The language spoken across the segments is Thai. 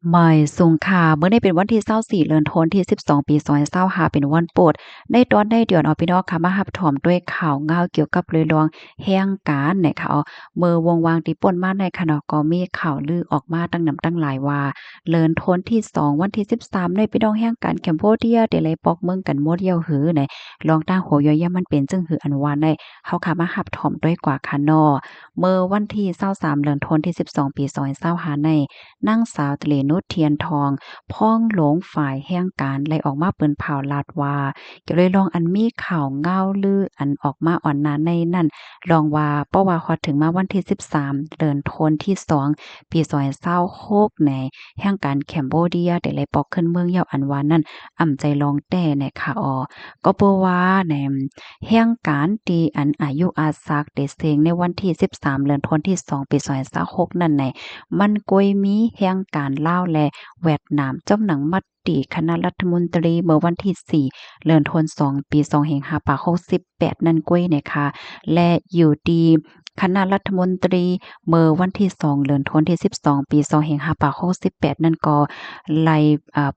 ใหม่สุงค่ะเมื่อได้เป็นวันที่24เดือนธันวาคมที่12ปี2025เป็นวันโปรดในตอนได้เดือนพี่น้องค่ะมารับถอมด้วยข่าวง่าวเกี่ยวกับเรื่องแห่งการนะคะเมื่อวงวางที่ป่นมาในค่ะเนาะก็มีข่าวลือออกมาตั้งนำตั้งหลายว่าเลินทนที่2วันที่13ในพี่น้องแห่งการแคมโบเดียได้เลยปอกเมืองกันหมดเยี่ยวหือในลองตั้งหัวย่อยมันเป็นจึงหืออันว่าในเฮาค่ะมารับถอมด้วยกว่าค่ะเนาะเมื่อวันที่23เดือนธันวาคมที่12ปี2025ใน นางสาวตรีนุชเทียนทองพ้องหลงฝ่ายแห่งการไล่ออกมาเปิ้นเผาลาดว่าเกี่ยวเลยลองอันมีข่าวเงาลืออันออกมาอ่อนนาในนั่นลองว่าเพราะว่าฮอดถึงมาวันที่13เดือนธันวาคมที่2ปี2026ในแห่งการแคมโบเดียได้ไล่ปอกขึ้นเมืองเยาอันว่านั่นอ่ำใจลองแต่ในค่ะก็เปิ้ว่าแหนมแห่งการที่อันอายุอาซักได้เสงในวันที่13เดือนธันวาคมที่2ปี2026นั่นแหละ มันกวยมีแห่งการลาวและเวียดนามจ้ำหนังมัดติคณะรัฐมนตรีเมื่อวันที่4เดือนธันวาคมปี2568นั่นกวยนะคะและอยู่ดีคณะรัฐมนตรีเมื่อวันที่2เดือนธันวาคมที่12ปี2568นั่นก็ไล่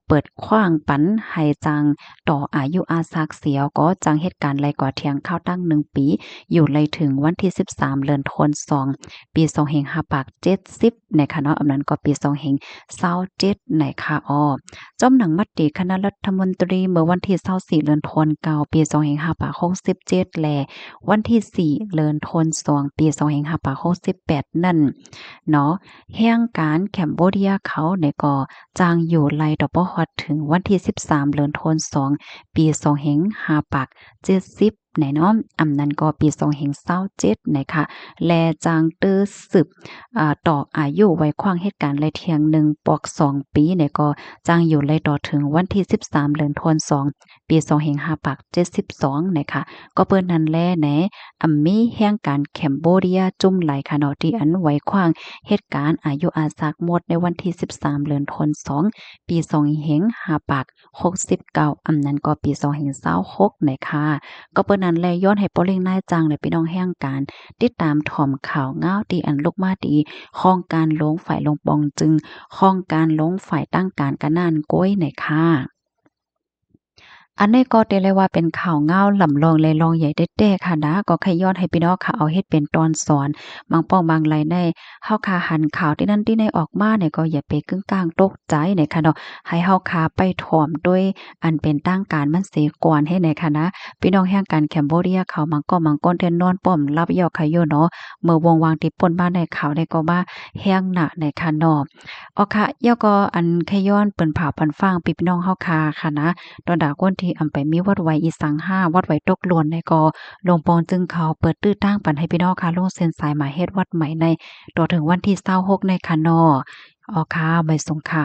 เปิดขว้างปันให้จังต่ออายุอาซักเสียวก็จังเหตุการณ์ไล่ก่อเถียงข้าวตั้ง1ปีอยู่ไล่ถึงวันที่13เดือนธันวาคมปี2570นะคะเนาะอันนั้นก็ปี2527นะคะจ้อมหนังมติคณะรัฐมนตรีเมื่อวันที่24เดือนธันวาคมปี2567และวันที่4เดือนธันวาคมปี2568นั่นเนาะแห่งการแคมโบเดียเขาเนี่ยก็จางอยู่ไล่ดอกบ่ฮอดถึงวันที่13เดือนธันวาคมปี2570ไหนเนาะอำนั้นก็ปี2527นะคะและจางตื้อสืบต่ออายุไว้ขว้างเหตุการณ์ไล่เที่ยง1ปอก2ปีเนี่ยก็จางอยู่ไล่ต่อถึงวันที่13เดือนธันวาคมปี2572นะคะก็เปิ้นนั้นแลแหนมีแห่งการแคมโบเดียจุ่มไหลค่ะเนาะที่อันไว้ขว้างเหตุการณ์อายุอาซักหมดในวันที่13เดือนธันวาคมปี2569นั้นก็ปี2026นะคะก็เปิ้นนั้นแลย้อนให้ปอเล็งนายจังและพี่น้องแห่งการ ติดตามถ่อมข่าวง้าวตีอันลูกมาดีข้องการลงฝ่ายลงปองจึงข้องการลงฝ่ายตั้งการกะนานก้อยไหนค่ะอันนี้ก็ได้เลยว่าเป็นข่าวง้าวลำลองเลยลองใหญ่เด็ดๆค่ะนะก็แค่ย้อนให้พี่น้องค่ะเอาเฮ็ดเป็นตอนสอนบางป้องบางไรในเฮาค่ะหันข่าวที่นั่นที่ในออกมาเนี่ยก็อย่าไปกึ้งกลางตกใจเนี่ยค่ะเนาะให้เฮาค่ะไปถ่อมด้วยอันเป็นตั้งการมันเสก่อนให้ในค่ะนะพี่น้องแห่งการแคมโบเดียเขามังก็มังก้นเทนนอนป้อมรับยอกค่ะอยู่เนาะเมื่อวงวางที่ป่นบ้านในข่าวได้ก็มาแห้งหนะในค่ะเนาะอ๋อค่ะย่อก็อันแค่ย้อนเปิ้นผ่าปันฟังพี่น้องเฮาค่ะนะ ดอนดาก้นที่อำไปมีวัดไว้อีสังห้าวัดไว้ตกหล่นในก็ลงปองจึงเขาเปิดตื้อตั้งปันให้พี่น้องค่ะลงเซ็นสายหมายเฮ็ดวัดใหม่ในต่อถึงวันที่26ในค่ะนออ๋อค่ะไม่สงค่ะ